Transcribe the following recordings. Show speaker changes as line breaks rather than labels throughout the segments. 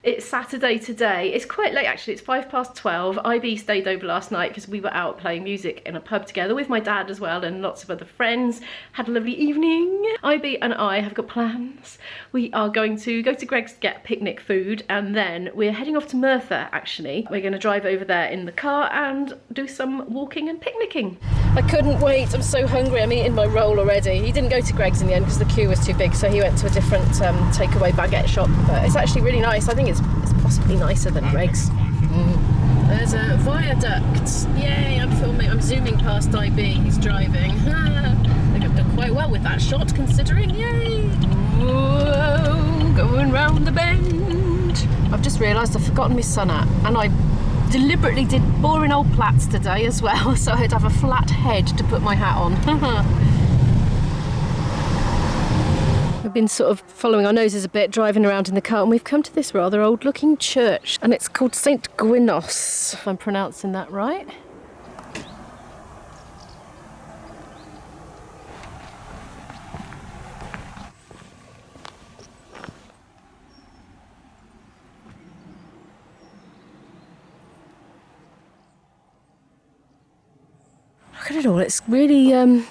It's Saturday today. It's quite late actually, it's 12:05. IB stayed over last night because we were out playing music in a pub together with my dad as well and lots of other friends. Had a lovely evening. IB and I have got plans. We are going to go to Greg's to get picnic food and then we're heading off to Merthyr actually. We're going to drive over there in the car and do some walking and picnicking. I couldn't wait, I'm so hungry. I'm eating my roll already. He didn't go to Greg's in the end because the queue was too big, so he went to a different takeaway baguette shop. But it's actually really nice. I think it's possibly nicer than Greg's. There's a viaduct. Yay, I'm filming. I'm zooming past IB. He's driving. I got done quite well with that shot, considering. Yay! Whoa, going round the bend. I've just realised I've forgotten my sun hat, and I deliberately did boring old plaits today as well, so I'd have a flat head to put my hat on. We've been sort of following our noses a bit, driving around in the car, and we've come to this rather old looking church, and it's called St Gwynno, if I'm pronouncing that right. Look at it all, it's really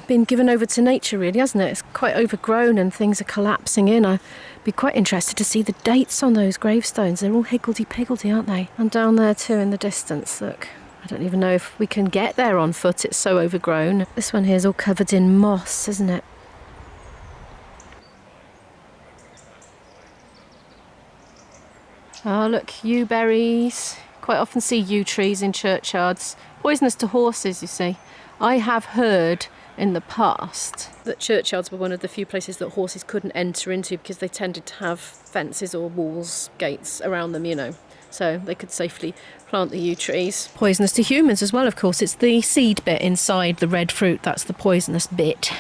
been given over to nature really, hasn't it? It's quite overgrown and things are collapsing in. I'd be quite interested to see the dates on those gravestones. They're all higgledy-piggledy, aren't they? And down there too in the distance, look. I don't even know if we can get there on foot, it's so overgrown. This one here is all covered in moss, isn't it? Oh look, yew berries. Quite often see yew trees in churchyards. Poisonous to horses, you see. I have heard in the past that churchyards were one of the few places that horses couldn't enter into because they tended to have fences or walls, gates around them, you know, so they could safely plant the yew trees. Poisonous to humans as well, of course. It's the seed bit inside the red fruit that's the poisonous bit.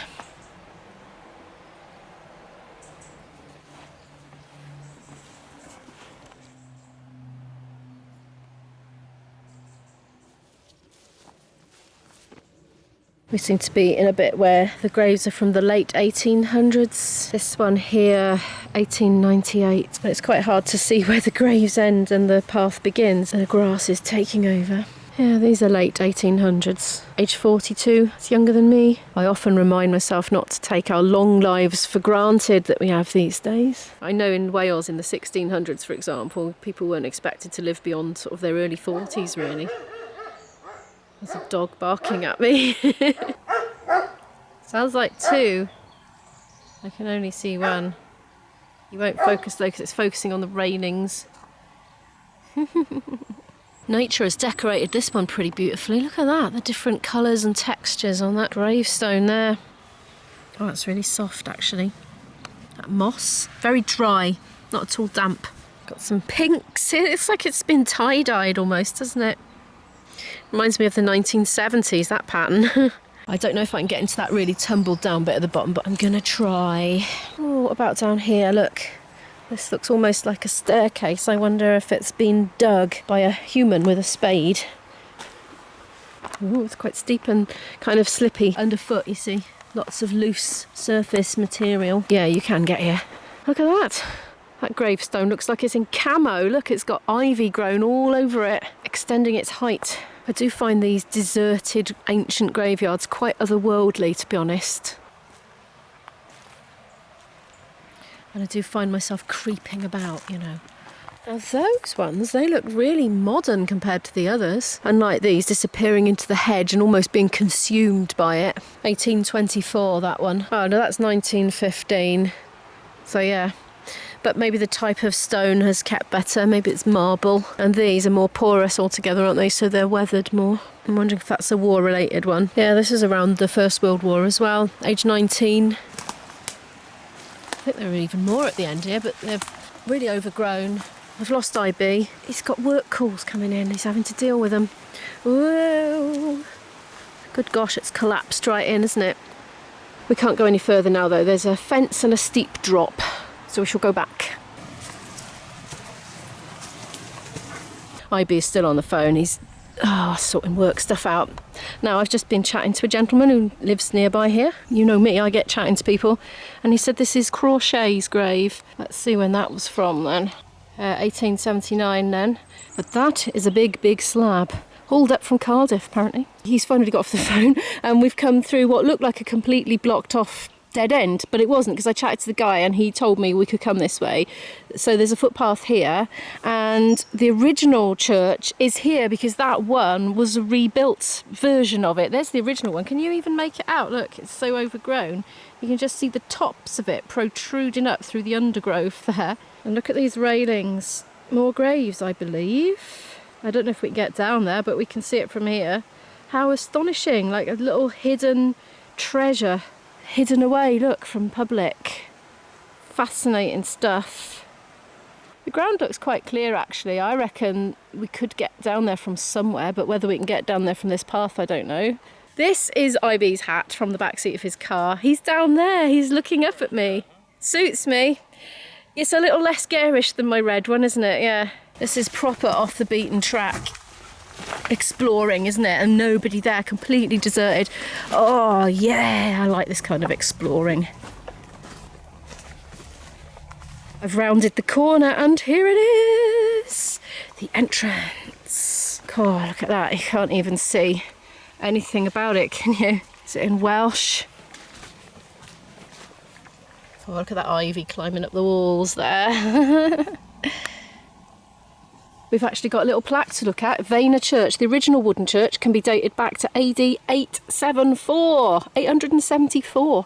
We seem to be in a bit where the graves are from the late 1800s. This one here, 1898. But it's quite hard to see where the graves end and the path begins. The grass is taking over. Yeah, these are late 1800s. Age 42, it's younger than me. I often remind myself not to take our long lives for granted that we have these days. I know in Wales in the 1600s, for example, people weren't expected to live beyond sort of their early 40s, really. There's a dog barking at me. Sounds like two. I can only see one. You won't focus though because it's focusing on the railings. Nature has decorated this one pretty beautifully. Look at that, the different colours and textures on that gravestone there. Oh, that's really soft actually. That moss, very dry, not at all damp. Got some pinks. It's like it's been tie-dyed almost, doesn't it? Reminds me of the 1970s, that pattern. I don't know if I can get into that really tumbled down bit at the bottom, but I'm gonna try. Oh, what about down here? Look, this looks almost like a staircase. I wonder if it's been dug by a human with a spade. Oh, it's quite steep and kind of slippy underfoot, you see. Lots of loose surface material. Yeah, you can get here. Look at that. That gravestone looks like it's in camo. Look, it's got ivy grown all over it, extending its height. I do find these deserted ancient graveyards quite otherworldly, to be honest. And I do find myself creeping about, you know. Now those ones, they look really modern compared to the others. Unlike these, disappearing into the hedge and almost being consumed by it. 1824, that one. Oh, no, that's 1915. So yeah. But maybe the type of stone has kept better, maybe it's marble. And these are more porous altogether, aren't they? So they're weathered more. I'm wondering if that's a war-related one. Yeah, this is around the First World War as well. Age 19. I think there are even more at the end here, but they're really overgrown. I've lost IB. He's got work calls coming in. He's having to deal with them. Whoa. Good gosh, it's collapsed right in, isn't it? We can't go any further now, though. There's a fence and a steep drop. So we shall go back. IB is still on the phone. He's sorting work stuff out. Now, I've just been chatting to a gentleman who lives nearby here. You know me, I get chatting to people. And he said this is Crawshay's grave. Let's see when that was from then. 1879 then. But that is a big, big slab. Hauled up from Cardiff, apparently. He's finally got off the phone, and we've come through what looked like a completely blocked off dead end, but it wasn't, because I chatted to the guy and he told me we could come this way. So there's a footpath here, and the original church is here because that one was a rebuilt version of it. There's the original one. Can you even make it out? Look, it's so overgrown. You can just see the tops of it protruding up through the undergrowth there. And look at these railings. More graves, I believe. I don't know if we can get down there, but we can see it from here. How astonishing, like a little hidden treasure. Hidden away, look, from public. Fascinating stuff. The ground looks quite clear, actually. I reckon we could get down there from somewhere, but whether we can get down there from this path, I don't know. This is IB's hat from the back seat of his car. He's down there, he's looking up at me. Suits me. It's a little less garish than my red one, isn't it? Yeah. This is proper off the beaten track exploring, isn't it? And nobody there, completely deserted. Oh yeah, I like this kind of exploring. I've rounded the corner and here it is, the entrance. Oh, look at that, you can't even see anything about it, can you? Is it in Welsh? Oh, look at that ivy climbing up the walls there. We've actually got a little plaque to look at. Vaynor Church, the original wooden church, can be dated back to AD 874.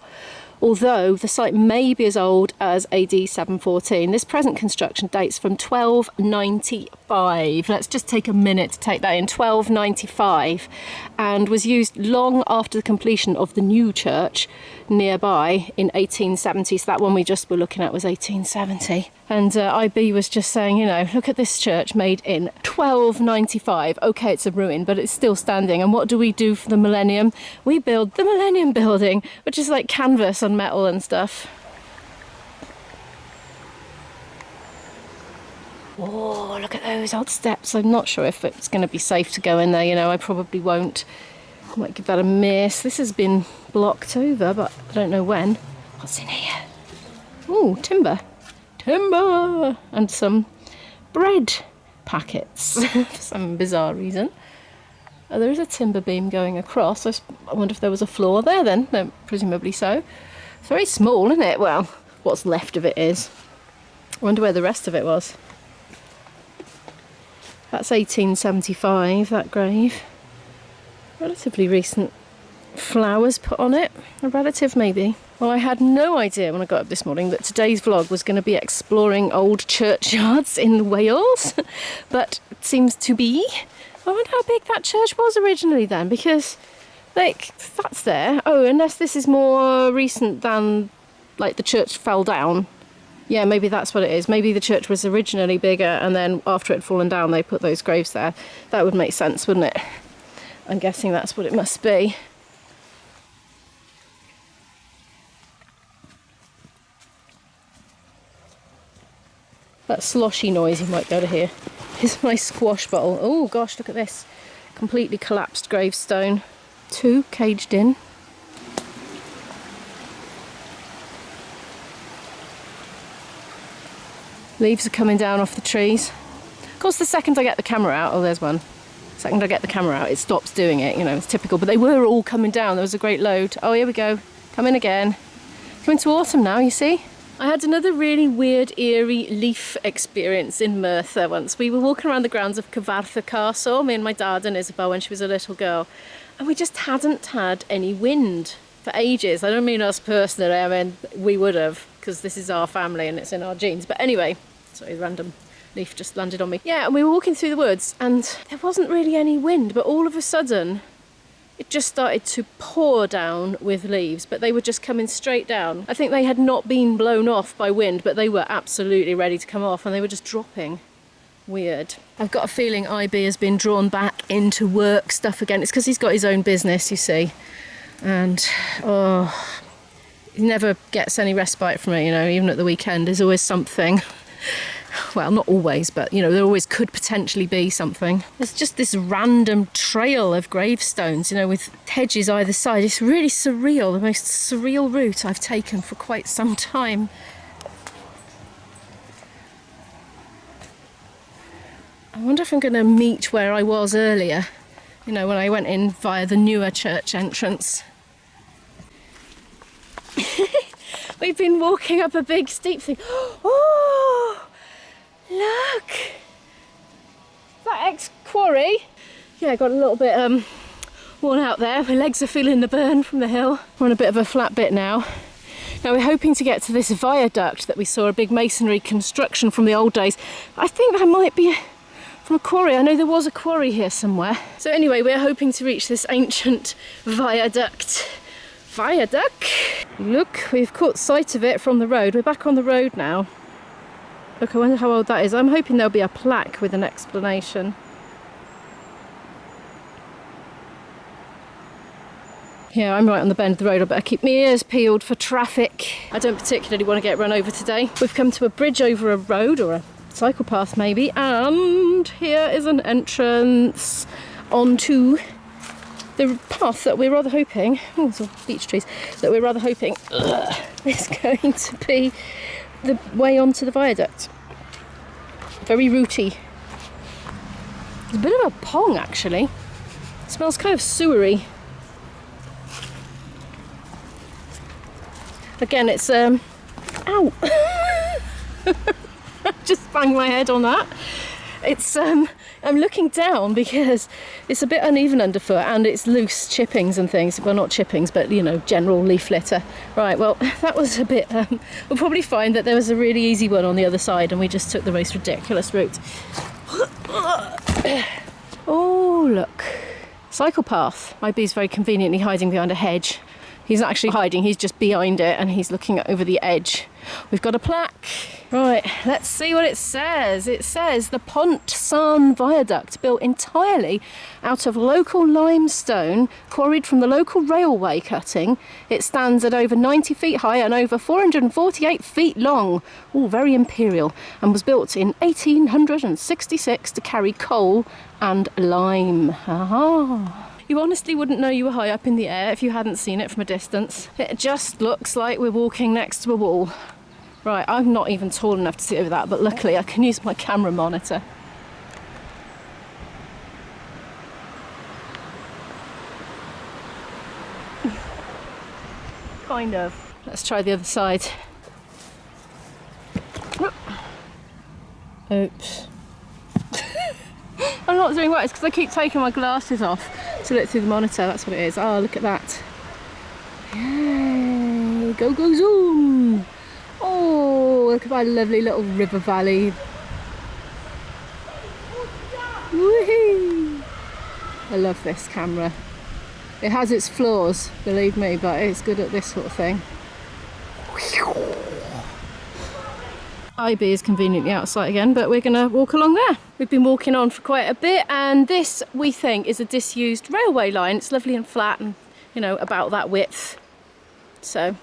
Although the site may be as old as AD 714. This present construction dates from 1295. Let's just take a minute to take that in. 1295, and was used long after the completion of the new church nearby in 1870. So that one we just were looking at was 1870. And IB was just saying, you know, look at this church made in 1295. Okay, it's a ruin, but it's still standing. And what do we do for the millennium? We build the Millennium Building, which is like canvas on metal and stuff. Oh, look at those old steps. I'm not sure if it's going to be safe to go in there, you know, I probably won't. I might give that a miss. This has been blocked over, but I don't know when. What's in here? Oh, timber. Timber! And some bread packets for some bizarre reason. Oh, there is a timber beam going across. I wonder if there was a floor there then. No, presumably so. It's very small, isn't it? Well, what's left of it is. I wonder where the rest of it was. That's 1875, that grave. Relatively recent flowers put on it. A relative, maybe. Well, I had no idea when I got up this morning that today's vlog was going to be exploring old churchyards in Wales, but it seems to be. I wonder how big that church was originally then, because, like, that's there. Oh, unless this is more recent than, like, the church fell down. Yeah, maybe that's what it is. Maybe the church was originally bigger, and then after it had fallen down, they put those graves there. That would make sense, wouldn't it? I'm guessing that's what it must be. That sloshy noise you might be able to hear is my squash bottle. Oh gosh, look at this. Completely collapsed gravestone. 2 caged in. Leaves are coming down off the trees. Of course, the second I get the camera out, oh, there's one. The second I get the camera out, it stops doing it, you know, it's typical. But they were all coming down, there was a great load. Oh, here we go. Coming again. Coming to autumn now, you see. I had another really weird, eerie leaf experience in Merthyr once. We were walking around the grounds of Cyfarthfa Castle, me and my dad and Isabel, when she was a little girl, and we just hadn't had any wind for ages. I don't mean us personally, I mean we would have, because this is our family and it's in our genes. But anyway, sorry, random leaf just landed on me. Yeah, and we were walking through the woods and there wasn't really any wind, but all of a sudden it just started to pour down with leaves, but they were just coming straight down. I think they had not been blown off by wind, but they were absolutely ready to come off and they were just dropping. Weird. I've got a feeling IB has been drawn back into work stuff again. It's because he's got his own business, you see. And, oh, he never gets any respite from it, you know, even at the weekend. There's always something. Well, not always, but, you know, there always could potentially be something. There's just this random trail of gravestones, you know, with hedges either side. It's really surreal, the most surreal route I've taken for quite some time. I wonder if I'm going to meet where I was earlier, you know, when I went in via the newer church entrance. We've been walking up a big steep thing. Oh, look! Is that ex-quarry? Yeah, got a little bit worn out there. My legs are feeling the burn from the hill. We're on a bit of a flat bit now. Now we're hoping to get to this viaduct that we saw, a big masonry construction from the old days. I think that might be from a quarry. I know there was a quarry here somewhere. So anyway, we're hoping to reach this ancient viaduct. Viaduct? Look, we've caught sight of it from the road. We're back on the road now. Look, I wonder how old that is. I'm hoping there'll be a plaque with an explanation. Yeah, I'm right on the bend of the road. I better keep my ears peeled for traffic. I don't particularly want to get run over today. We've come to a bridge over a road, or a cycle path maybe, and here is an entrance onto the path that we're rather hoping, oh, some beech trees, that we're rather hoping is going to be the way onto the viaduct. Very rooty. It's a bit of a pong actually. It smells kind of sewery. Again, it's ow! Just banged my head on that. It's I'm looking down because it's a bit uneven underfoot and it's loose chippings and things. Well, not chippings, but you know, general leaf litter. Right, well, that was a bit we'll probably find that there was a really easy one on the other side and we just took the most ridiculous route. Oh, look. Cycle path. My bee's very conveniently hiding behind a hedge. He's not actually hiding, he's just behind it and he's looking over the edge. We've got a plaque. Right, let's see what it says. It says the Pont Saint Viaduct, built entirely out of local limestone quarried from the local railway cutting. It stands at over 90 feet high and over 448 feet long. Oh, very imperial. And was built in 1866 to carry coal and lime. Aha. You honestly wouldn't know you were high up in the air if you hadn't seen it from a distance. It just looks like we're walking next to a wall. Right, I'm not even tall enough to see over that, but luckily I can use my camera monitor. Kind of. Let's try the other side. Oops. I'm not doing right, it's because I keep taking my glasses off to look through the monitor. That's what it is. Oh, look at that. Yay! Go, go, zoom! Oh, look at my lovely little river valley. Woohoo! I love this camera. It has its flaws, believe me, but it's good at this sort of thing. IB is conveniently outside again, but we're going to walk along there. We've been walking on for quite a bit, and this, we think, is a disused railway line. It's lovely and flat and, you know, about that width. So,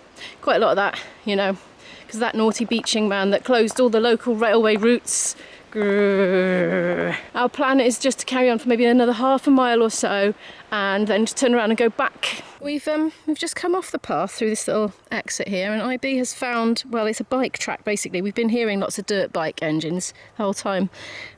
quite a lot of that, you know, because that naughty beaching man that closed all the local railway routes. Grrr. Our plan is just to carry on for maybe another half a mile or so and then just turn around and go back. We've just come off the path through this little exit here, and IB has found, well, it's a bike track basically. We've been hearing lots of dirt bike engines the whole time,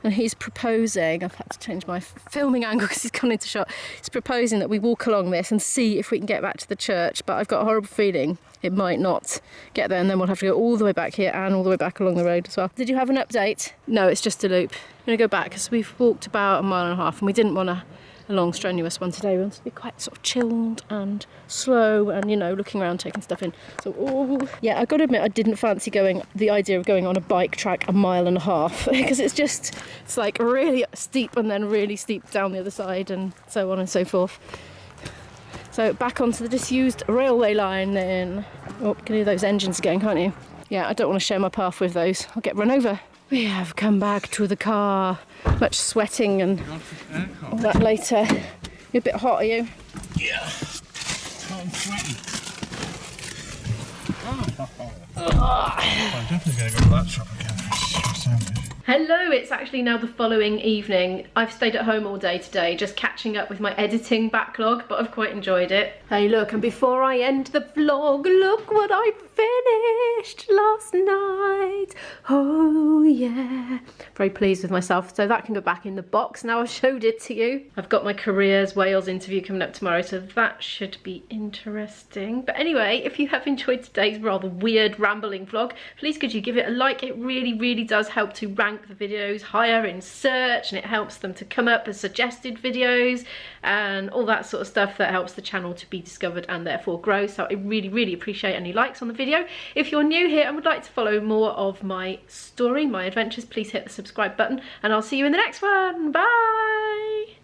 and he's proposing, I've had to change my filming angle because he's gone into shot, he's proposing that we walk along this and see if we can get back to the church, but I've got a horrible feeling it might not get there, and then we'll have to go all the way back here and all the way back along the road as well. Did you have an update? No, it's just a loop. I'm going to go back because we've walked about a mile and a half and we didn't want a long strenuous one today. We wanted to be quite sort of chilled and slow and, you know, looking around, taking stuff in. So, oh, yeah, I've got to admit I didn't fancy the idea of going on a bike track a mile and a half because it's like really steep and then really steep down the other side and so on and so forth. So back onto the disused railway line then. Oh, you can hear those engines again, can't you? Yeah, I don't want to share my path with those. I'll get run over. We have come back to the car. Much sweating and all that later. You're a bit hot, are you?
Yeah. I'm sweating. I'm definitely going to go to that shop again for a sandwich.
Hello, it's actually now the following evening. I've stayed at home all day today, just catching up with my editing backlog, but I've quite enjoyed it. Hey look, and before I end the vlog, look what I finished last night. Oh yeah. Very pleased with myself, so that can go back in the box now I've showed it to you. I've got my Careers Wales interview coming up tomorrow, so that should be interesting. But anyway, if you have enjoyed today's rather weird rambling vlog, please could you give it a like. It really does help to rank the videos higher in search, and it helps them to come up as suggested videos and all that sort of stuff that helps the channel to be discovered and therefore grow. So I really appreciate any likes on the video. If you're new here and would like to follow more of my story, my adventures, please hit the subscribe button, and I'll see you in the next one. Bye.